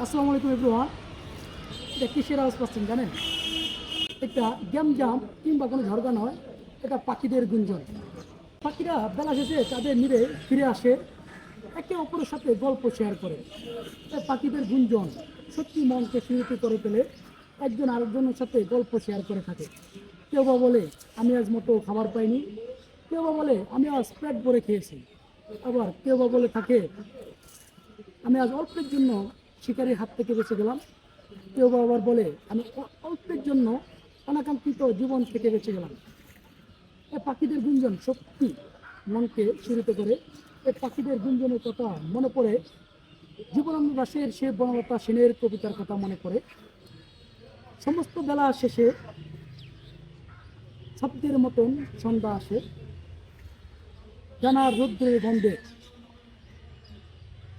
আসসালামু আলাইকুম এভরিওয়ান। এটা কিসের আওয়াজ পাচ্ছেন জানেন? এটা গ্যামজাম কিংবা কোনো ঝরগা নয়, এটা পাখিদের গুঞ্জন। পাখিরা বেলা শেষে তাদের নিরে ফিরে আসে, একে অপরের সাথে গল্প শেয়ার করে। এই পাখিদের গুঞ্জন সত্যি মনকে শিহরিত করে ফেলে। একজন আরেকজনের সাথে গল্প শেয়ার করে থাকে। কেউ বা বলে আমি আজ মতো খাবার পাইনি, কেউ বা বলে আমি আজ পেট ভরে খেয়েছি, আবার কেউ বা বলে থাকে আমি আজ অল্পের জন্য শিকারির হাত থেকে বেঁচে গেলাম। কেউ বা আবার বলে আমি অল্পের জন্য অনাকাঙ্ক্ষিত জীবন থেকে বেঁচে গেলাম। এই পাখিদের গুঞ্জন সত্যি মনকে শিহরিত করে। এই পাখিদের গুঞ্জনের কথা মনে পড়ে জীবনানন্দ দাশের সে বনলতা সেনের কবিতার কথা মনে পড়ে। সমস্ত বেলা শেষে শব্দের মতন সন্ধ্যা আসে, জানার রৌদ্রের গন্ধে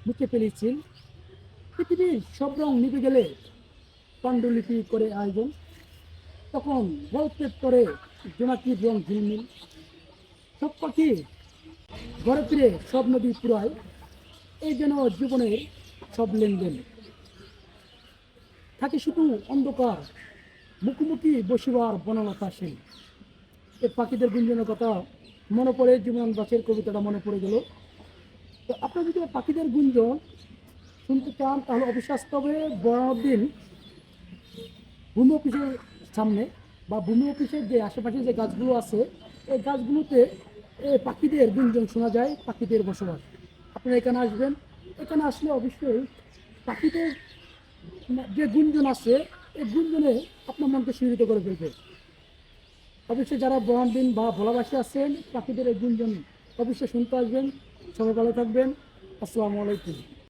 মুখে ফেলেছিল। পৃথিবীর সব রং নিভে গেলে পাণ্ডুলিপি করে আয়োজন, তখন গল্পের করে জোনাকির রং ঝিলমিল। সব পাখি ঘরে ফিরে সব নদী পুরায়, এই যেন জীবনের সব লেনদেন। থাকে শুধু অন্ধকার, মুখোমুখি বসিবার বনলতা সেন। এই পাখিদের গুঞ্জনের কথা মনে পড়ে, জীবন দাসের কবিতাটা মনে পড়ে গেল। তো আপনারা যদি পাখিদের গুঞ্জন শুনতে চান তাহলে অবশ্যই আসতে হবে বড়দিন ভূমি অফিসের সামনে, বা ভূমি অফিসের যে আশেপাশে যে গাছগুলো আছে এই গাছগুলোতে পাখিদের গুঞ্জন শোনা যায়, পাখিদের বসবাস। আপনারা এখানে আসবেন, এখানে আসলে অবশ্যই পাখিদের যে গুঞ্জন আছে এই গুঞ্জনে আপনার মনকে শিহরিত করে ফেলবে। অবশ্যই যারা বড়দিন বা ভোলাবাসী আছেন পাখিদের এই গুঞ্জন অবশ্যই শুনতে আসবেন। সবাই ভালো থাকবেন। আসসালামু আলাইকুম।